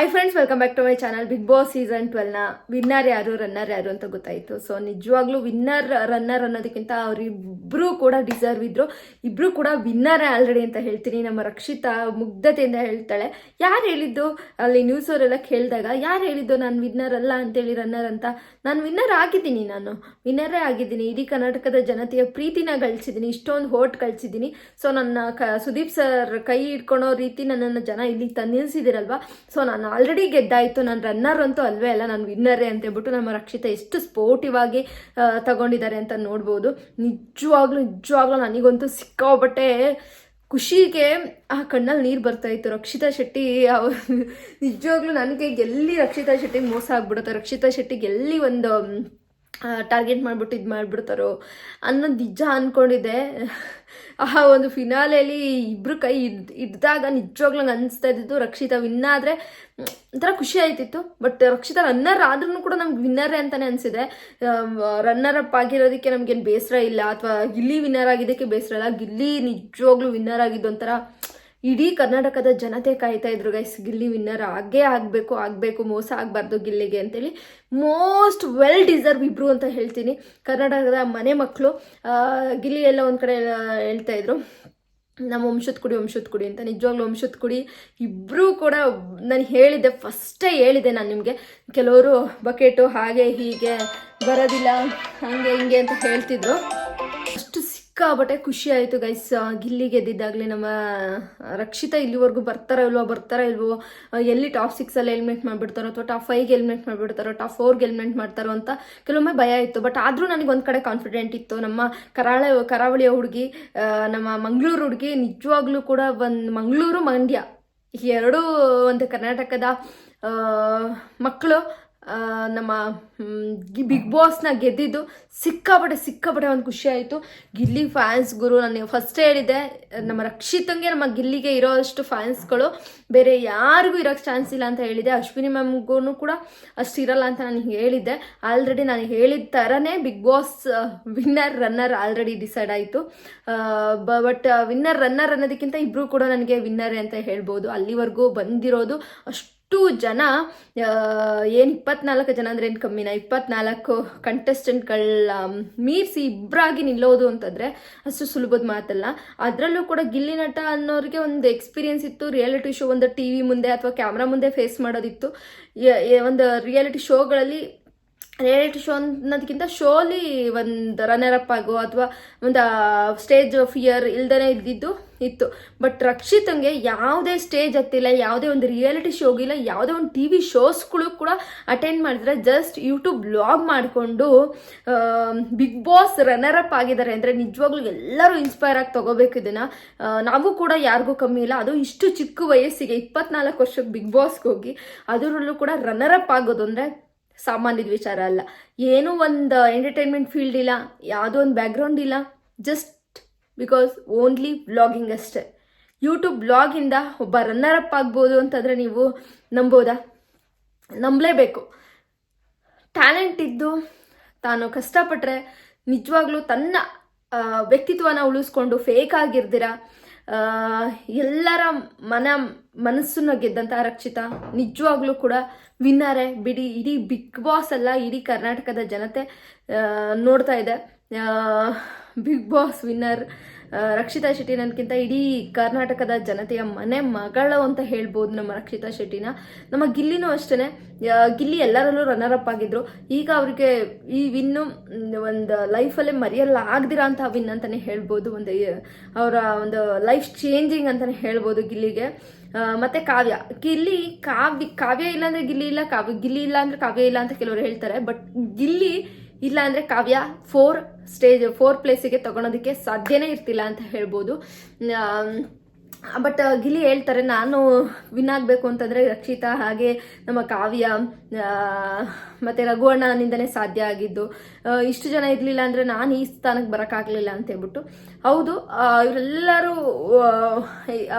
Hi friends, welcome back to my channel. Bigg Boss season 12ನ winner ಯಾರು runner ಯಾರು ಅಂತ ಗೊತ್ತಾಯಿತು. ಸೊ ನಿಜವಾಗ್ಲೂ ವಿನ್ನರ್ ರನ್ನರ್ ಅನ್ನೋದಕ್ಕಿಂತ ಅವರಿಬ್ಬರು ಕೂಡ ಡಿಸರ್ವ್ ಇದ್ರು. ಇಬ್ರು ಕೂಡ ವಿನ್ನರ್ ಆಲ್ರೆಡಿ ಅಂತ ಹೇಳ್ತೀನಿ. ನಮ್ಮ ರಕ್ಷಿತಾ ಮುಗ್ಧತೆಯಿಂದ ಹೇಳ್ತಾಳೆ, ಯಾರು ಹೇಳಿದ್ದು ಅಲ್ಲಿ ನ್ಯೂಸ್ ಅವರೆಲ್ಲ ಕೇಳಿದಾಗ ಯಾರು ಹೇಳಿದ್ದು ನಾನು ವಿನ್ನರ್ ಅಲ್ಲ ಅಂತೇಳಿ ರನ್ನರ್ ಅಂತ. ನಾನು ವಿನ್ನರ್ ಆಗಿದ್ದೀನಿ, ನಾನು ವಿನ್ನರೇ ಆಗಿದ್ದೀನಿ. ಇಡೀ ಕರ್ನಾಟಕದ ಜನತೆಯ ಪ್ರೀತಿನ ಗಳಿಸಿದ್ದೀನಿ, ಇಷ್ಟೊಂದು ಹೋಟ್ ಗಳಿಸಿದ್ದೀನಿ. ಸೊ ನನ್ನ ಸುದೀಪ್ ಸರ್ ಕೈ ಇಟ್ಕೊಳೋ ರೀತಿ ನನ್ನನ್ನು ಜನ ಇಲ್ಲಿ ನಿಲ್ಲಿಸಿದಿರಲ್ವಾ. ಸೊ ನಾನು ಆಲ್ರೆಡಿ ಗೆದ್ದಾಯಿತು, ನಾನು ರನ್ನರ್ ಅಂತೂ ಅಲ್ವೇ ಅಲ್ಲ, ನಾನು ವಿನ್ನರೇ ಅಂತ ಹೇಳ್ಬಿಟ್ಟು ನಮ್ಮ ರಕ್ಷಿತಾ ಎಷ್ಟು ಸ್ಪೋರ್ಟಿವ್ ಆಗಿ ತಗೊಂಡಿದ್ದಾರೆ ಅಂತ ನೋಡ್ಬೋದು. ನಿಜವಾಗ್ಲೂ ನನಗಂತೂ ಸಿಕ್ಕಾಬಟ್ಟೆ ಖುಷಿಗೆ ಆ ಕಣ್ಣಲ್ಲಿ ನೀರು ಬರ್ತಾಯಿತ್ತು. ರಕ್ಷಿತಾ ಶೆಟ್ಟಿ ನಿಜವಾಗ್ಲೂ ನನಗೆ ಎಲ್ಲಿ ರಕ್ಷಿತಾ ಶೆಟ್ಟಿಗೆ ಮೋಸ ಆಗ್ಬಿಡುತ್ತೆ, ರಕ್ಷಿತಾ ಶೆಟ್ಟಿಗೆ ಎಲ್ಲಿ ಒಂದು ಟಾರ್ಗೆಟ್ ಮಾಡಿಬಿಟ್ಟು ಇದು ಮಾಡಿಬಿಡ್ತಾರೋ ಅನ್ನೋದು ನಿಜ ಅಂದ್ಕೊಂಡಿದ್ದೆ. ಆ ಒಂದು ಫಿನಾಲೆಯಲ್ಲಿ ಇಬ್ಬರು ಕೈ ಹಿಡ್ದಾಗ ನಿಜವಾಗ್ಲೂ ನಂಗೆ ಅನಿಸ್ತಾ ಇದ್ದಿದ್ದು ರಕ್ಷಿತಾ ವಿನ್ ಆದರೆ ಒಂಥರ ಖುಷಿ ಆಯ್ತಿತ್ತು. ಬಟ್ ರಕ್ಷಿತಾ ರನ್ನರ್ ಆದ್ರೂ ಕೂಡ ನಮ್ಗೆ ವಿನ್ನರೇ ಅಂತಲೇ ಅನಿಸಿದೆ. ರನ್ನರ್ ಅಪ್ ಆಗಿರೋದಕ್ಕೆ ನಮಗೇನು ಬೇಸರ ಇಲ್ಲ, ಅಥವಾ ಗಿಲ್ಲಿ ವಿನ್ನರ್ ಆಗಿದ್ದಕ್ಕೆ ಬೇಸರ ಇಲ್ಲ. ಗಿಲ್ಲಿ ನಿಜವಾಗ್ಲೂ ವಿನ್ನರ್ ಆಗಿದ್ದು ಒಂಥರ ಇಡೀ ಕರ್ನಾಟಕದ ಜನತೆ ಕಾಯ್ತಾ ಇದ್ರು ಗೈಸ್, ಗಿಲ್ಲಿ ವಿನ್ನರ್ ಆಗಬೇಕು, ಮೋಸ ಆಗಬಾರ್ದು ಗಿಲ್ಲಿಗೆ ಅಂತೇಳಿ. ಮೋಸ್ಟ್ ವೆಲ್ ಡಿಸರ್ವ್ ಇಬ್ರು ಅಂತ ಹೇಳ್ತೀನಿ. ಕರ್ನಾಟಕದ ಮನೆ ಮಕ್ಕಳು ಗಿಲ್ಲಿ ಎಲ್ಲ ಒಂದು ಕಡೆ ಹೇಳ್ತಾ ಇದ್ರು ನಮ್ಮ ವಂಶದ ಕುಡಿ ಅಂತ. ನಿಜವಾಗ್ಲೂ ವಂಶದ ಕುಡಿ ಇಬ್ಬರೂ ಕೂಡ ನಾನು ಫಸ್ಟೇ ಹೇಳಿದೆ ನಾನು ನಿಮಗೆ. ಕೆಲವರು ಬಕೆಟು ಹಾಗೆ ಹೀಗೆ ಬರೋದಿಲ್ಲ ಹಾಗೆ ಹಿಂಗೆ ಅಂತ ಹೇಳ್ತಿದ್ರು. ಅಷ್ಟು ಸಿಕ್ಕಾಬಟ್ಟೆ ಖುಷಿ ಆಯಿತು ಗೈಸ್ ಗಿಲ್ಲಿ ಗೆದ್ದಿದ್ದಾಗಲೇ. ನಮ್ಮ ರಕ್ಷಿತಾ ಇಲ್ಲಿವರೆಗೂ ಬರ್ತಾರೋ ಇಲ್ವೋ, ಎಲ್ಲಿ ಟಾಪ್ 6ಅಲ್ಲಿ ಎಲಿಮಿನೇಟ್ ಮಾಡಿಬಿಡ್ತಾರೋ, ಅಥವಾ ಟಾಪ್ 5ಗೆ ಎಲಿಮಿನೇಟ್ ಮಾಡಿಬಿಡ್ತಾರೋ, ಟಾಪ್ 4ಗೆ ಎಲಿಮಿನೇಟ್ ಮಾಡ್ತಾರೋ ಅಂತ ಕೆಲವೊಮ್ಮೆ ಭಯ ಇತ್ತು. ಬಟ್ ಆದರೂ ನನಗೆ ಒಂದು ಕಡೆ ಕಾನ್ಫಿಡೆಂಟ್ ಇತ್ತು. ನಮ್ಮ ಕರಾವಳಿಯ ಹುಡುಗಿ, ನಮ್ಮ ಮಂಗಳೂರು ಹುಡುಗಿ, ನಿಜವಾಗ್ಲೂ ಕೂಡ ಮಂಗಳೂರು ಮಂಡ್ಯ ಎರಡೂ ಒಂದು ಕರ್ನಾಟಕದ ಮಕ್ಕಳು ನಮ್ಮ ಬಿಗ್ ಬಾಸ್ನ ಗೆದ್ದಿದ್ದು ಸಿಕ್ಕಾಪಟ್ಟೆ ಒಂದು ಖುಷಿ ಆಯಿತು. ಗಿಲ್ಲಿ ಫ್ಯಾನ್ಸ್ ಗುರು, ನಾನು ಫಸ್ಟೇ ಹೇಳಿದ್ದೆ, ನಮ್ಮ ರಕ್ಷಿತಂಗೆ ನಮ್ಮ ಗಿಲ್ಲಿಗೆ ಇರೋ ಅಷ್ಟು ಫ್ಯಾನ್ಸ್ಗಳು ಬೇರೆ ಯಾರಿಗೂ ಇರೋಕ್ಕೆ ಚಾನ್ಸ್ ಇಲ್ಲ ಅಂತ ಹೇಳಿದೆ. ಅಶ್ವಿನಿ ಮ್ಯಾಮ್ಗೂ ಕೂಡ ಅಷ್ಟು ಇರಲ್ಲ ಅಂತ ನಾನು ಹೇಳಿದ್ದೆ. ಆಲ್ರೆಡಿ ನಾನು ಹೇಳಿದ ಥರನೇ Bigg Boss winner runner already decide ಆಯಿತು. ಬಟ್ ವಿನ್ನರ್ ರನ್ನರ್ ಅನ್ನೋದಕ್ಕಿಂತ ಇಬ್ಬರು ಕೂಡ ನನಗೆ ವಿನ್ನರೇ ಅಂತ ಹೇಳ್ಬೋದು. ಅಲ್ಲಿವರೆಗೂ ಬಂದಿರೋದು ಅಷ್ಟು ಜನ, ಏನು 24 ಜನ ಅಂದರೆ ಏನು ಕಮ್ಮಿನ, 24 ಕಂಟೆಸ್ಟೆಂಟ್ಗಳ ಮೀರಿಸಿ ಇಬ್ಬರಾಗಿ ನಿಲ್ಲೋದು ಅಂತಂದರೆ ಅಷ್ಟು ಸುಲಭದ ಮಾತಲ್ಲ. ಅದರಲ್ಲೂ ಕೂಡ ಗಿಲ್ಲಿ ನಟ ಅನ್ನೋರಿಗೆ ಒಂದು ಎಕ್ಸ್ಪೀರಿಯನ್ಸ್ ಇತ್ತು. ರಿಯಾಲಿಟಿ ಶೋ, ಒಂದು ಟಿ ವಿ ಮುಂದೆ ಅಥವಾ ಕ್ಯಾಮ್ರಾ ಮುಂದೆ ಫೇಸ್ ಮಾಡೋದಿತ್ತು. ಒಂದು ರಿಯಾಲಿಟಿ ಶೋ ಅನ್ನೋದಕ್ಕಿಂತ ಶೋಲಿ ಒಂದು ರನ್ನರ್ ಅಪ್ ಆಗೋ ಅಥವಾ ಒಂದು ಸ್ಟೇಜ್ ಫಿಯರ್ ಇಲ್ದೇ ಇತ್ತು. ಬಟ್ ರಕ್ಷಿತಂಗೆ ಯಾವುದೇ ಸ್ಟೇಜ್ ಹತ್ತಿಲ್ಲ, ಯಾವುದೇ ಒಂದು ರಿಯಾಲಿಟಿ ಶೋಗಿಲ್ಲ, ಯಾವುದೇ ಒಂದು ಟಿ ವಿ ಶೋಸ್ಗಳು ಕೂಡ ಅಟೆಂಡ್ ಮಾಡಿದ್ರೆ ಜಸ್ಟ್ ಯೂಟ್ಯೂಬ್ ಬ್ಲಾಗ್ ಮಾಡಿಕೊಂಡು ಬಿಗ್ ಬಾಸ್ ರನ್ನರ್ ಅಪ್ ಆಗಿದ್ದಾರೆ ಅಂದರೆ ನಿಜವಾಗ್ಲೂ ಎಲ್ಲರೂ ಇನ್ಸ್ಪೈರ್ ಆಗಿ ತಗೋಬೇಕು ಇದನ್ನು. ನಾವು ಕೂಡ ಯಾರಿಗೂ ಕಮ್ಮಿ ಇಲ್ಲ. ಅದು ಇಷ್ಟು ಚಿಕ್ಕ ವಯಸ್ಸಿಗೆ 24 ವರ್ಷಕ್ಕೆ ಬಿಗ್ ಬಾಸ್ಗೆ ಹೋಗಿ ಅದರಲ್ಲೂ ಕೂಡ ರನ್ನರ್ ಅಪ್ ಆಗೋದು ಅಂದರೆ ಸಾಮಾನ್ಯದ ವಿಚಾರ ಅಲ್ಲ. ಏನೂ ಒಂದು ಎಂಟರ್ಟೈನ್ಮೆಂಟ್ ಫೀಲ್ಡ್ ಇಲ್ಲ, ಯಾವುದೋ ಒಂದು ಬ್ಯಾಕ್ಗ್ರೌಂಡ್ ಇಲ್ಲ, ಜಸ್ಟ್ ಬಿಕಾಸ್ ಓನ್ಲಿ ವ್ಲಾಗಿಂಗ್ ಅಷ್ಟೇ. ಯೂಟ್ಯೂಬ್ ಬ್ಲಾಗಿಂದ ಒಬ್ಬ ರನ್ನರ್ ಅಪ್ ಆಗ್ಬೋದು ಅಂತಂದರೆ ನೀವು ನಂಬೋದಾ? ನಂಬಲೇಬೇಕು. ಟ್ಯಾಲೆಂಟ್ ಇದ್ದು ತಾನು ಕಷ್ಟಪಟ್ಟರೆ ನಿಜವಾಗ್ಲೂ ತನ್ನ ವ್ಯಕ್ತಿತ್ವನ ಉಳಿಸ್ಕೊಂಡು ಫೇಕ್ ಆಗಿರ್ದಿರ ಎಲ್ಲರ ಮನಸ್ಸನ್ನು ಗೆದ್ದಂಥ ರಕ್ಷಿತಾ ನಿಜವಾಗ್ಲೂ ಕೂಡ ವಿನ್ನರೇ ಬಿಡಿ. ಇಡೀ ಬಿಗ್ ಬಾಸ್ ಅಲ್ಲ, ಇಡೀ ಕರ್ನಾಟಕದ ಜನತೆ ನೋಡ್ತಾ ಇದೆ. Bigg Boss winner Rakshita Shetty ನನಗಿಂತ ಇಡೀ ಕರ್ನಾಟಕದ ಜನತೆಯ ಮನೆ ಮಗಳು ಅಂತ ಹೇಳ್ಬೋದು ನಮ್ಮ ರಕ್ಷಿತಾ ಶೆಟ್ಟಿನ. ನಮ್ಮ ಗಿಲ್ಲಿನೂ ಅಷ್ಟೇ, ಗಿಲ್ಲಿ ಎಲ್ಲರಲ್ಲೂ ರನ್ನರ್ ಅಪ್ ಆಗಿದ್ರು. ಈಗ ಅವ್ರಿಗೆ ಈ ವಿನ್ನು ಒಂದು ಲೈಫಲ್ಲೇ ಮರೆಯಲಾಗದಿರೋ ಅಂತ ವಿನ್ ಅಂತಲೇ ಹೇಳ್ಬೋದು. ಅವರ ಒಂದು ಲೈಫ್ ಚೇಂಜಿಂಗ್ ಅಂತಲೇ ಹೇಳ್ಬೋದು ಗಿಲ್ಲಿಗೆ. ಮತ್ತು ಕಾವ್ಯ ಇಲ್ಲಾಂದರೆ ಗಿಲ್ಲಿ ಇಲ್ಲ, ಗಿಲ್ಲಿ ಇಲ್ಲ ಅಂದರೆ ಕಾವ್ಯ ಇಲ್ಲ ಅಂತ ಕೆಲವರು ಹೇಳ್ತಾರೆ. ಬಟ್ ಗಿಲ್ಲಿ ಇಲ್ಲ ಅಂದರೆ ಕಾವ್ಯ 4 ಪ್ಲೇಸಿಗೆ ತಗೊಳೋದಕ್ಕೆ ಸಾಧ್ಯನೇ ಇರ್ತಿಲ್ಲ ಅಂತ ಹೇಳ್ಬೋದು. ಬಟ್ ಗಿಲ್ಲಿ ಹೇಳ್ತಾರೆ, ನಾನು ವಿನ್ ಆಗಬೇಕು ಅಂತಂದರೆ ರಕ್ಷಿತಾ ಹಾಗೆ ನಮ್ಮ ಕಾವ್ಯ ಮತ್ತು ರಘು ಅಣ್ಣನಿಂದನೇ ಸಾಧ್ಯ ಆಗಿದ್ದು. ಇಷ್ಟು ಜನ ಇರಲಿಲ್ಲ ಅಂದರೆ ನಾನು ಈ ಸ್ಥಾನಕ್ಕೆ ಬರೋಕ್ಕಾಗಲಿಲ್ಲ ಅಂತ ಹೇಳ್ಬಿಟ್ಟು. ಹೌದು, ಇವರೆಲ್ಲರೂ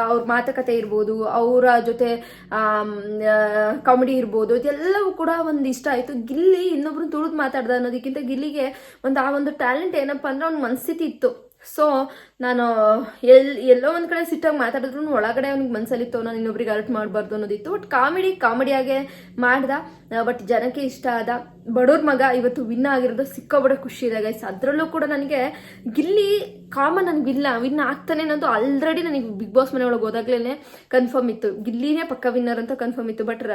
ಅವ್ರ ಮಾತುಕತೆ ಇರ್ಬೋದು, ಅವರ ಜೊತೆ ಕಾಮಿಡಿ ಇರ್ಬೋದು, ಇದೆಲ್ಲವೂ ಕೂಡ ಒಂದು ಇಷ್ಟ ಆಯಿತು. ಗಿಲ್ಲಿ ಇನ್ನೊಬ್ರು ತುಳಿದು ಮಾತಾಡ್ದ ಅನ್ನೋದಕ್ಕಿಂತ ಗಿಲ್ಲಿಗೆ ಆ ಒಂದು ಟ್ಯಾಲೆಂಟ್ ಏನಪ್ಪ ಅಂದರೆ ಅವ್ನ ಮನಸ್ಥಿತಿ ಇತ್ತು. ಸೊ ನಾನು ಎಲ್ಲೋ ಒಂದು ಕಡೆ ಸಿಟ್ಟಾಗಿ ಮಾತಾಡಿದ್ರು ಒಳಗಡೆ ಅವ್ನಿಗೆ ಮನಸ್ಸಲ್ಲಿತ್ತು ನಾನು ಇನ್ನೊಬ್ರಿಗೆ ಅರ್ಟ್ ಮಾಡಬಾರ್ದು ಅನ್ನೋದಿತ್ತು. ಬಟ್ ಕಾಮಿಡಿಯಾಗೆ ಮಾಡ್ದ. ಬಟ್ ಜನಕ್ಕೆ ಇಷ್ಟ ಆದ. ಬಡವ್ರ ಮಗ ಇವತ್ತು ವಿನ್ ಆಗಿರೋದು ಸಿಕ್ಕಾಬಡ ಖುಷಿ ಇದೆ ಗೈಸ್. ಅದರಲ್ಲೂ ಕೂಡ ನನಗೆ ಗಿಲ್ಲಿ ಕಾಮನ್ ನನಗೆ ವಿನ್ ಆಗ್ತಾನೆ ಅನ್ನೋದು ಆಲ್ರೆಡಿ ನನಗೆ ಬಿಗ್ ಬಾಸ್ ಮನೆ ಒಳಗೆ ಹೋದಾಗ್ಲೇ ಕನ್ಫರ್ಮ್ ಇತ್ತು. ಗಿಲ್ಲಿನೇ ಪಕ್ಕ ವಿನ್ನರ್ ಅಂತ ಕನ್ಫರ್ಮ್ ಇತ್ತು. ಬಟ್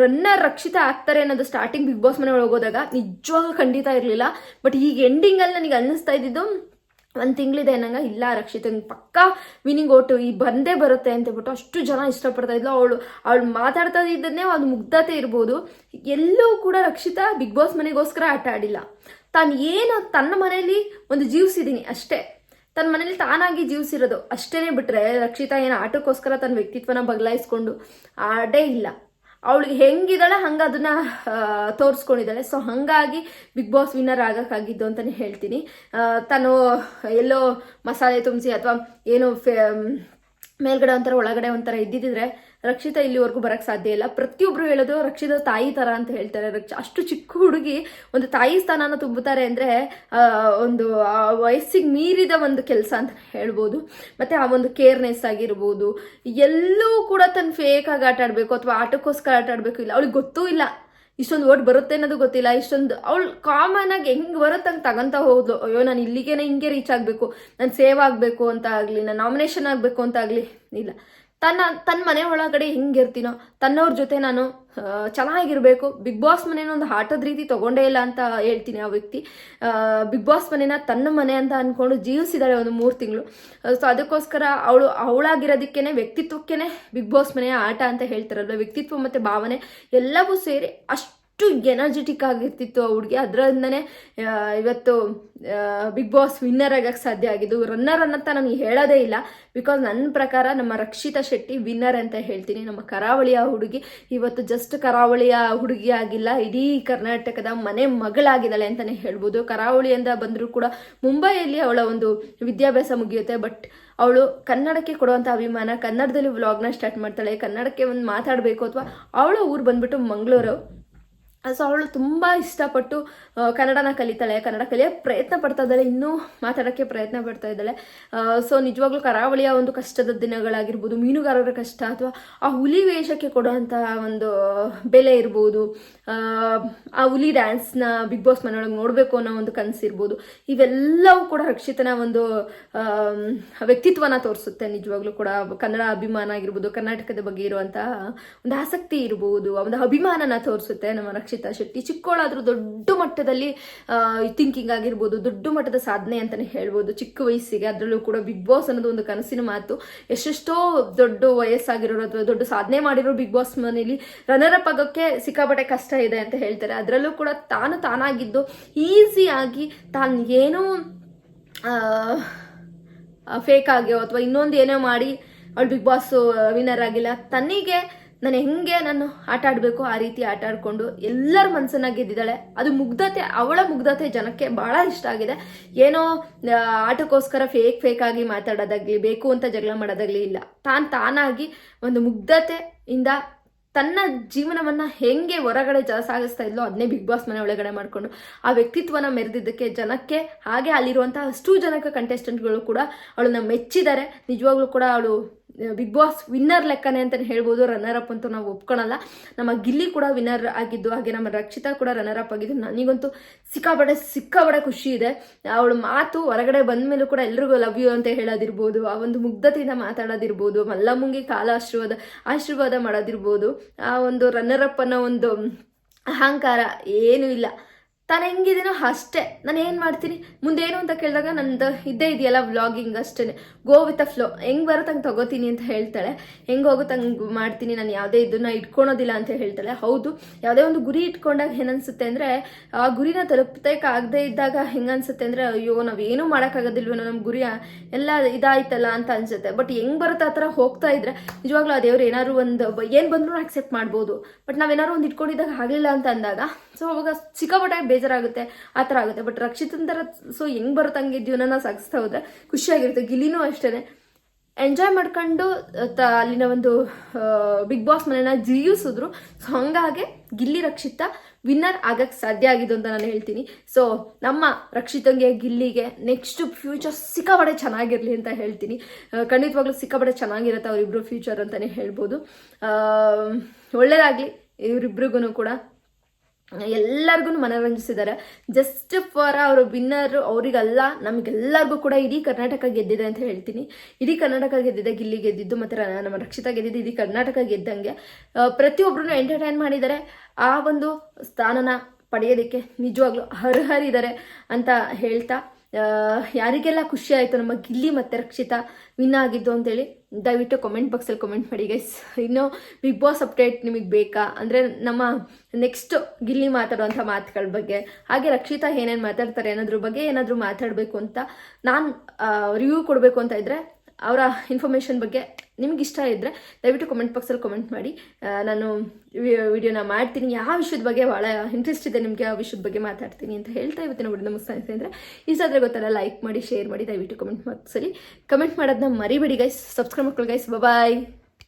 ರನ್ನರ್ ರಕ್ಷಿತಾ ಆಗ್ತಾರೆ ಅನ್ನೋದು ಸ್ಟಾರ್ಟಿಂಗ್ ಬಿಗ್ ಬಾಸ್ ಮನೆ ಒಳಗೆ ಹೋದಾಗ ನಿಜವಾಗ್ಲೂ ಖಂಡಿತ ಇರಲಿಲ್ಲ. ಬಟ್ ಈಗ ಎಂಡಿಂಗಲ್ಲಿ ನನಗೆ ಅನ್ನಿಸ್ತಾ ಇದ್ದಿದ್ದು ಒಂದು ತಿಂಗಳಿದೆ ಅನ್ನಂಗ ಇಲ್ಲ ರಕ್ಷಿತಂಗೆ ಪಕ್ಕಾ ವಿನಿಂಗ್ ಓಟು ಈ ಬಂದೇ ಬರುತ್ತೆ ಅಂತ ಹೇಳ್ಬಿಟ್ಟು ಅಷ್ಟು ಜನ ಇಷ್ಟಪಡ್ತಾ ಇದ್ಲು. ಅವಳು ಮಾತಾಡ್ತಾ ಇದ್ದನ್ನೇ ಒಂದು ಮುಗ್ಧತೆ ಇರ್ಬೋದು. ಎಲ್ಲೂ ಕೂಡ ರಕ್ಷಿತಾ ಬಿಗ್ ಬಾಸ್ ಮನೆಗೋಸ್ಕರ ಆಟ ಆಡಿಲ್ಲ. ತಾನು ಏನು ತನ್ನ ಮನೆಯಲ್ಲಿ ಒಂದು ಜೀವಿಸಿದ್ದೀನಿ ಅಷ್ಟೇ, ತನ್ನ ಮನೇಲಿ ತಾನಾಗಿ ಜೀವಿಸಿರೋದು ಅಷ್ಟೇನೆ. ಬಿಟ್ರೆ ರಕ್ಷಿತಾ ಏನು ಆಟಕ್ಕೋಸ್ಕರ ತನ್ನ ವ್ಯಕ್ತಿತ್ವನ ಬದಲಾಯಿಸ್ಕೊಂಡು ಆಡೇ ಇಲ್ಲ. ಅವಳಿಗೆ ಹೆಂಗಿದ್ದಾಳೆ ಹಂಗೆ ಅದನ್ನ ತೋರಿಸ್ಕೊಂಡಿದ್ದಾಳೆ. ಸೊ ಹಾಗಾಗಿ ಬಿಗ್ ಬಾಸ್ ವಿನ್ನರ್ ಆಗೋಕ್ಕಾಗಿದ್ದು ಅಂತಲೇ ಹೇಳ್ತೀನಿ. ತಾನು ಎಲ್ಲೋ ಮಸಾಲೆ ತುಂಬಿಸಿ ಅಥವಾ ಏನೋ ಮೇಲ್ಗಡೆ ಒಂಥರ ಒಳಗಡೆ ಒಂಥರ ಇದ್ದಿದ್ರೆ ರಕ್ಷಿತಾ ಇಲ್ಲಿವರೆಗೂ ಬರೋಕ್ಕೆ ಸಾಧ್ಯ ಇಲ್ಲ. ಪ್ರತಿಯೊಬ್ಬರು ಹೇಳೋದು ರಕ್ಷಿತಾ ತಾಯಿ ಥರ ಅಂತ ಹೇಳ್ತಾರೆ. ಅಷ್ಟು ಚಿಕ್ಕ ಹುಡುಗಿ ಒಂದು ತಾಯಿ ಸ್ಥಾನನ ತುಂಬುತ್ತಾರೆ ಅಂದರೆ ಒಂದು ವಯಸ್ಸಿಗೆ ಮೀರಿದ ಒಂದು ಕೆಲಸ ಅಂತ ಹೇಳ್ಬೋದು. ಮತ್ತು ಆ ಒಂದು ಕೇರ್ನೆಸ್ ಆಗಿರ್ಬೋದು. ಎಲ್ಲೂ ಕೂಡ ತನ್ನ ಫೇಕಾಗಿ ಆಟ ಆಡಬೇಕು ಅಥವಾ ಆಟಕ್ಕೋಸ್ಕರ ಆಟ ಆಡಬೇಕು ಇಲ್ಲ. ಅವಳಿಗೆ ಗೊತ್ತೂ ಇಲ್ಲ ಇಷ್ಟೊಂದು ಓಟ್ ಬರುತ್ತೆ ಅನ್ನೋದು ಗೊತ್ತಿಲ್ಲ. ಇಷ್ಟೊಂದು ಅವಳು ಕಾಮನ್ ಆಗಿ ಹೆಂಗೆ ಬರುತ್ತೆ ಹಂಗೆ ತಗೊಂತ ಹೋದ್ಲು. ಅಯ್ಯೋ ನಾನು ಇಲ್ಲಿಗೇನೆ ಹಿಂಗೆ ರೀಚ್ ಆಗಬೇಕು, ನಾನು ಸೇವ್ ಆಗಬೇಕು ಅಂತ ಆಗಲಿ, ನಾನು ನಾಮಿನೇಷನ್ ಆಗಬೇಕು ಅಂತ ಆಗಲಿ ಇಲ್ಲ. ತನ್ನ ಮನೆ ಒಳಗಡೆ ಹೆಂಗಿರ್ತೀನೋ ತನ್ನವ್ರ ಜೊತೆ ನಾನು ಚೆನ್ನಾಗಿರ್ಬೇಕು. ಬಿಗ್ ಬಾಸ್ ಮನೇನ ಒಂದು ಆಟದ ರೀತಿ ತಗೊಂಡೇ ಇಲ್ಲ ಅಂತ ಹೇಳ್ತೀನಿ. ಆ ವ್ಯಕ್ತಿ ಬಿಗ್ ಬಾಸ್ ಮನೇನ ತನ್ನ ಮನೆ ಅಂತ ಅಂದ್ಕೊಂಡು ಜೀವಿಸಿದಾಳೆ ಒಂದು 3 ತಿಂಗಳು. ಸೊ ಅದಕ್ಕೋಸ್ಕರ ಅವಳಾಗಿರೋದಕ್ಕೇನೆ ವ್ಯಕ್ತಿತ್ವಕ್ಕೇನೆ ಬಿಗ್ ಬಾಸ್ ಮನೆಯ ಆಟ ಅಂತ ಹೇಳ್ತಾರಲ್ವ. ವ್ಯಕ್ತಿತ್ವ ಮತ್ತು ಭಾವನೆ ಎಲ್ಲವೂ ಸೇರಿ ಅಷ್ಟು ಎನರ್ಜೆಟಿಕ್ ಆಗಿರ್ತಿತ್ತು ಆ ಹುಡುಗಿ. ಅದರಿಂದನೇ ಇವತ್ತು ಬಿಗ್ ಬಾಸ್ ವಿನ್ನರ್ ಆಗಕ್ಕೆ ಸಾಧ್ಯ ಆಗಿದ್ದು. ರನ್ನರ್ ಅನ್ನತ್ತ ನನಗೆ ಹೇಳೋದೇ ಇಲ್ಲ. ಬಿಕಾಸ್ ನನ್ನ ಪ್ರಕಾರ ನಮ್ಮ ರಕ್ಷಿತಾ ಶೆಟ್ಟಿ ವಿನ್ನರ್ ಅಂತ ಹೇಳ್ತೀನಿ. ನಮ್ಮ ಕರಾವಳಿಯ ಹುಡುಗಿ ಇವತ್ತು ಜಸ್ಟ್ ಕರಾವಳಿಯ ಹುಡುಗಿ ಆಗಿಲ್ಲ, ಇಡೀ ಕರ್ನಾಟಕದ ಮನೆ ಮಗಳಾಗಿದ್ದಾಳೆ ಅಂತಲೇ ಹೇಳ್ಬೋದು. ಕರಾವಳಿಯಿಂದ ಬಂದರೂ ಕೂಡ ಮುಂಬೈಯಲ್ಲಿ ಅವಳ ಒಂದು ವಿದ್ಯಾಭ್ಯಾಸ ಮುಗಿಯುತ್ತೆ. ಬಟ್ ಅವಳು ಕನ್ನಡಕ್ಕೆ ಕೊಡುವಂಥ ಅಭಿಮಾನ, ಕನ್ನಡದಲ್ಲಿ ವ್ಲಾಗ್ನ ಸ್ಟಾರ್ಟ್ ಮಾಡ್ತಾಳೆ, ಕನ್ನಡಕ್ಕೆ ಒಂದು ಮಾತಾಡಬೇಕು ಅಥವಾ ಅವಳ ಊರು ಬಂದ್ಬಿಟ್ಟು ಮಂಗಳೂರು. ಸೊ ಅವಳು ತುಂಬ ಇಷ್ಟಪಟ್ಟು ಕನ್ನಡನ ಕಲಿತಾಳೆ, ಕನ್ನಡ ಕಲಿಯೋ ಪ್ರಯತ್ನ ಪಡ್ತಾ ಇದ್ದಾಳೆ, ಇನ್ನೂ ಮಾತಾಡೋಕ್ಕೆ ಪ್ರಯತ್ನ ಪಡ್ತಾ ಇದ್ದಾಳೆ. ಸೊ ನಿಜವಾಗ್ಲೂ ಕರಾವಳಿಯ ಒಂದು ಕಷ್ಟದ ದಿನಗಳಾಗಿರ್ಬೋದು, ಮೀನುಗಾರರ ಕಷ್ಟ ಅಥವಾ ಆ ಹುಲಿ ವೇಷಕ್ಕೆ ಕೊಡುವಂಥ ಒಂದು ಬೆಲೆ ಇರ್ಬೋದು, ಆ ಹುಲಿ ಡ್ಯಾನ್ಸ್ನ ಬಿಗ್ ಬಾಸ್ ಮನೆಯೊಳಗೆ ನೋಡಬೇಕು ಅನ್ನೋ ಒಂದು ಕನಸಿರ್ಬೋದು, ಇವೆಲ್ಲವೂ ಕೂಡ ರಕ್ಷಿತನ ಒಂದು ವ್ಯಕ್ತಿತ್ವನ ತೋರಿಸುತ್ತೆ. ನಿಜವಾಗ್ಲೂ ಕೂಡ ಕನ್ನಡ ಅಭಿಮಾನ ಆಗಿರ್ಬೋದು, ಕರ್ನಾಟಕದ ಬಗ್ಗೆ ಇರುವಂತಹ ಒಂದು ಆಸಕ್ತಿ ಇರ್ಬೋದು, ಆ ಒಂದು ಅಭಿಮಾನನ ತೋರಿಸುತ್ತೆ ನಮ್ಮ ರಕ್ಷಿತಾ ಶೆಟ್ಟಿ. ಚಿಕ್ಕವಳಾದ್ರೂ ದೊಡ್ಡ ಮಟ್ಟದಲ್ಲಿ ಥಿಂಕಿಂಗ್ ಆಗಿರ್ಬೋದು, ದೊಡ್ಡ ಮಟ್ಟದ ಸಾಧನೆ ಅಂತಾನೆ ಹೇಳ್ಬೋದು ಚಿಕ್ಕ ವಯಸ್ಸಿಗೆ. ಅದರಲ್ಲೂ ಕೂಡ ಬಿಗ್ ಬಾಸ್ ಅನ್ನೋದು ಒಂದು ಕನಸಿನ ಮಾತು. ಎಷ್ಟೆಷ್ಟೋ ದೊಡ್ಡ ವಯಸ್ಸಾಗಿರೋರು ಅಥವಾ ದೊಡ್ಡ ಸಾಧನೆ ಮಾಡಿರೋ ಬಿಗ್ ಬಾಸ್ ಮನೇಲಿ ರನ್ನರ್ ಅಪ್ ಆಗೋಕ್ಕೆ ಸಿಕ್ಕಾಪಟ್ಟೆ ಕಷ್ಟ ಇದೆ ಅಂತ ಹೇಳ್ತಾರೆ. ಅದರಲ್ಲೂ ಕೂಡ ತಾನಾಗಿದ್ದು ಈಸಿಯಾಗಿ ತಾನು ಏನೋ ಫೇಕ್ ಆಗಿಯೋ ಅಥವಾ ಇನ್ನೊಂದು ಏನೋ ಮಾಡಿ ಅವಳು ಬಿಗ್ ಬಾಸ್ ವಿನ್ನರ್ ಆಗಿಲ್ಲ. ತನ್ನಿಗೆ ನಾನು ಆಟ ಆಡಬೇಕು ಆ ರೀತಿ ಆಟ ಆಡ್ಕೊಂಡು ಎಲ್ಲರ ಮನಸ್ಸನ್ನ ಗೆದ್ದಿದ್ದಾಳೆ. ಅದು ಮುಗ್ಧತೆ, ಅವಳ ಮುಗ್ಧತೆ ಜನಕ್ಕೆ ಬಹಳ ಇಷ್ಟ ಆಗಿದೆ. ಏನೋ ಆಟಕ್ಕೋಸ್ಕರ ಫೇಕ್ ಆಗಿ ಮಾತಾಡೋದಾಗ್ಲಿ, ಬೇಕು ಅಂತ ಜಗಳ ಮಾಡೋದಾಗ್ಲಿ ಇಲ್ಲ. ತಾನಾಗಿ ಒಂದು ಮುಗ್ಧತೆಯಿಂದ ತನ್ನ ಜೀವನವನ್ನ ಹೆಂಗೆ ಹೊರಗಡೆ ಸಾಗಿಸ್ತಾ ಇದ್ಲೋ ಅದನ್ನೇ ಬಿಗ್ ಬಾಸ್ ಮನೆ ಒಳಗಡೆ ಮಾಡ್ಕೊಂಡು ಆ ವ್ಯಕ್ತಿತ್ವನ ಮೆರೆದಿದ್ದಕ್ಕೆ ಜನಕ್ಕೆ, ಹಾಗೆ ಅಲ್ಲಿರುವಂತಹ ಅಷ್ಟು ಜನಕ ಕಂಟೆಸ್ಟೆಂಟ್ಗಳು ಕೂಡ ಅವಳನ್ನ ಮೆಚ್ಚಿದ್ದಾರೆ. ನಿಜವಾಗ್ಲೂ ಕೂಡ ಅವಳು ಬಿಗ್ ಬಾಸ್ ವಿನ್ನರ್ ಲೆಕ್ಕನೇ ಅಂತಲೇ ಹೇಳ್ಬೋದು. ರನ್ನರ್ ಅಪ್ ಅಂತೂ ನಾವು ಒಪ್ಕೊಳಲ್ಲ. ನಮ್ಮ ಗಿಲ್ಲಿ ಕೂಡ ವಿನ್ನರ್ ಆಗಿದ್ದು, ಹಾಗೆ ನಮ್ಮ ರಕ್ಷಿತಾ ಕೂಡ ರನ್ನರ್ ಅಪ್ ಆಗಿದ್ದು. ನನಗಂತೂ ಸಿಕ್ಕಾಬಡೆ ಖುಷಿ ಇದೆ. ಅವಳ ಮಾತು ಹೊರಗಡೆ ಬಂದ ಮೇಲೂ ಕೂಡ ಎಲ್ರಿಗೂ ಲವ್ ಯು ಅಂತ ಹೇಳೋದಿರ್ಬೋದು, ಆ ಒಂದು ಮುಗ್ಧತೆಯಿಂದ ಮಾತಾಡೋದಿರ್ಬೋದು, ಮಲ್ಲಮ್ಮಂಗೆ ಆಶೀರ್ವಾದ ಮಾಡೋದಿರ್ಬೋದು, ಆ ಒಂದು ರನ್ನರ್ ಅಪ್ ಅನ್ನೋ ಒಂದು ಅಹಂಕಾರ ಏನೂ ಇಲ್ಲ. ತಾನು ಹೆಂಗಿದ್ದೀನೋ ಅಷ್ಟೇ, ನಾನು ಏನು ಮಾಡ್ತೀನಿ ಮುಂದೇನು ಅಂತ ಕೇಳಿದಾಗ ನಂದು ಇದ್ದೇ ಇದೆಯಲ್ಲ ವ್ಲಾಗಿಂಗ್, ಅಷ್ಟೇ ಗೋ ವಿತ್ ಅ ಫ್ಲೋ, ಹೆಂಗೆ ಬರುತ್ತೆ ಹಂಗೆ ತಗೋತೀನಿ ಅಂತ ಹೇಳ್ತಾಳೆ. ಹೆಂಗೆ ಹೋಗುತ್ತೆ ಹಂಗೆ ಮಾಡ್ತೀನಿ, ನಾನು ಯಾವುದೇ ಇದನ್ನ ಇಟ್ಕೊಳೋದಿಲ್ಲ ಅಂತ ಹೇಳ್ತಾಳೆ. ಹೌದು, ಯಾವುದೇ ಒಂದು ಗುರಿ ಇಟ್ಕೊಂಡಾಗ ಏನನ್ಸುತ್ತೆ ಅಂದರೆ ಆ ಗುರಿನ ತಲುಪಬೇಕಾಗದೇ ಇದ್ದಾಗ ಹೆಂಗನ್ಸುತ್ತೆ ಅಂದರೆ ಅಯ್ಯೋ ನಾವೇನೂ ಮಾಡೋಕ್ಕಾಗೋದಿಲ್ವೇನೋ, ನಮ್ಮ ಗುರಿ ಎಲ್ಲ ಇದಾಯ್ತಲ್ಲ ಅಂತ ಅನ್ಸುತ್ತೆ. ಬಟ್ ಹೆಂಗೆ ಬರುತ್ತೆ ಆ ಥರ ಹೋಗ್ತಾ ಇದ್ರೆ ನಿಜವಾಗ್ಲೂ ಆ ದೇವ್ರು ಏನಾದ್ರು ಒಂದು ಏನು ಬಂದರೂ ಅಕ್ಸೆಪ್ಟ್ ಮಾಡ್ಬೋದು. ಬಟ್ ನಾವೇನಾದ್ರು ಒಂದು ಇಟ್ಕೊಂಡಿದ್ದಾಗ ಆಗಲಿಲ್ಲ ಅಂತ ಅಂದಾಗ ಸೊ ಅವಾಗ ಸಿಕ್ಕಾಪಟ್ಟೆ ಬೇಜಾರಾಗುತ್ತೆ, ಆ ಥರ ಆಗುತ್ತೆ. ಬಟ್ ರಕ್ಷಿತನ ಥರ ಸೊ ಹೆಂಗೆ ಬರುತ್ತೆ ಹಂಗೆ ಜೀವನನ ಸಾಗಿಸ್ತಾ ಹೋದ್ರೆ ಖುಷಿಯಾಗಿರುತ್ತೆ. ಗಿಲ್ಲಿನೂ ಅಷ್ಟೇ, ಎಂಜಾಯ್ ಮಾಡ್ಕೊಂಡು ಅಲ್ಲಿನ ಒಂದು ಬಿಗ್ ಬಾಸ್ ಮನೆನ ಜೀವಿಸಿದ್ರು. ಸೊ ಹಂಗಾಗಿ ಗಿಲ್ಲಿ ರಕ್ಷಿತಾ ವಿನ್ನರ್ ಆಗಕ್ಕೆ ಸಾಧ್ಯ ಆಗಿದ್ದು ಅಂತ ನಾನು ಹೇಳ್ತೀನಿ. ಸೊ ನಮ್ಮ ರಕ್ಷಿತಂಗೆ ಗಿಲ್ಲಿಗೆ ನೆಕ್ಸ್ಟ್ ಫ್ಯೂಚರ್ ಸಿಕ್ಕಾಪಟ್ಟೆ ಚೆನ್ನಾಗಿರಲಿ ಅಂತ ಹೇಳ್ತೀನಿ. ಖಂಡಿತವಾಗ್ಲೂ ಸಿಕ್ಕಾಪಟ್ಟೆ ಚೆನ್ನಾಗಿರುತ್ತೆ ಅವರಿಬ್ರು ಫ್ಯೂಚರ್ ಅಂತಲೇ ಹೇಳ್ಬೋದು. ಒಳ್ಳೇದಾಗಲಿ ಇವರಿಬ್ರಿಗೂ ಕೂಡ. ಎಲ್ಲರಿಗೂ ಮನರಂಜಿಸಿದ್ದಾರೆ. ಜಸ್ಟ್ ಫಾರ್ ಅವರು ವಿನ್ನರ್ ಅವರಿಗಲ್ಲ, ನಮಗೆಲ್ಲರಿಗೂ ಕೂಡ ಇಡೀ ಕರ್ನಾಟಕ ಗೆದ್ದಿದೆ ಅಂತ ಹೇಳ್ತೀನಿ. ಇಡೀ ಕರ್ನಾಟಕ ಗೆದ್ದಿದೆ, ಗಿಲ್ಲಿ ಗೆದ್ದಿದ್ದು ಮತ್ತು ನಮ್ಮ ರಕ್ಷಿತಾ ಗೆದ್ದಿದ್ದು ಇಡೀ ಕರ್ನಾಟಕ ಗೆದ್ದಂಗೆ. ಪ್ರತಿಯೊಬ್ಬರನ್ನು ಎಂಟರ್ಟೈನ್ ಮಾಡಿದ್ದಾರೆ. ಆ ಒಂದು ಸ್ಥಾನನ ಪಡೆಯೋದಕ್ಕೆ ನಿಜವಾಗ್ಲೂ ಅರ್ಹರಿದ್ದಾರೆ ಅಂತ ಹೇಳ್ತಾ, ಯಾರಿಗೆಲ್ಲ ಖುಷಿ ಆಯಿತು ನಮ್ಮ ಗಿಲ್ಲಿ ಮತ್ತು ರಕ್ಷಿತಾ ವಿನ್ ಆಗಿದ್ದು ಅಂತೇಳಿ ದಯವಿಟ್ಟು ಕಮೆಂಟ್ ಬಾಕ್ಸಲ್ಲಿ ಕಮೆಂಟ್ ಮಾಡಿ ಗೈಸ್. ಇನ್ನು ಬಿಗ್ ಬಾಸ್ ಅಪ್ಡೇಟ್ ನಿಮಗೆ ಬೇಕಾ ಅಂದರೆ ನಮ್ಮ ನೆಕ್ಸ್ಟ್ ಗಿಲ್ಲಿ ಮಾತಾಡುವಂಥ ಮಾತುಗಳ ಬಗ್ಗೆ, ಹಾಗೆ ರಕ್ಷಿತಾ ಏನೇನು ಮಾತಾಡ್ತಾರೆ ಅನ್ನೋದ್ರ ಬಗ್ಗೆ ಏನಾದರೂ ಮಾತಾಡಬೇಕು ಅಂತ ನಾನು ರಿವ್ಯೂ ಕೊಡಬೇಕು ಅಂತ ಇದ್ದರೆ, ಅವರ ಇನ್ಫಾರ್ಮೇಷನ್ ಬಗ್ಗೆ ನಿಮ್ಗೆ ಇಷ್ಟ ಇದ್ದರೆ ದಯವಿಟ್ಟು ಕಮೆಂಟ್ ಬಾಕ್ಸಲ್ಲಿ ಕಮೆಂಟ್ ಮಾಡಿ. ನಾನು ವಿಡಿಯೋನ ಮಾಡ್ತೀನಿ. ಯಾವ ವಿಷಯದ ಬಗ್ಗೆ ಭಾಳ ಇಂಟ್ರೆಸ್ಟ್ ಇದೆ ನಿಮಗೆ, ಆ ವಿಷಯದ ಬಗ್ಗೆ ಮಾತಾಡ್ತೀನಿ ಅಂತ ಹೇಳ್ತಾ ಇವತ್ತಿನ ವಿಡಿಯೋನ ಮುಗಿಸ್ತಾ ಅಂದರೆ ಇಷ್ಟ ಆದರೆ ಗೊತ್ತಲ್ಲ, ಲೈಕ್ ಮಾಡಿ, ಶೇರ್ ಮಾಡಿ, ದಯವಿಟ್ಟು ಕಮೆಂಟ್ ಬಾಕ್ಸಲ್ಲಿ ಕಮೆಂಟ್ ಮಾಡೋದನ್ನ ಮರಿಬೇಡಿ ಗೈಸ್. ಸಬ್ಸ್ಕ್ರೈಬ್ ಮಾಡ್ಕೊಳ್ಳಿ ಗೈಸ್. ಬಾಯ್.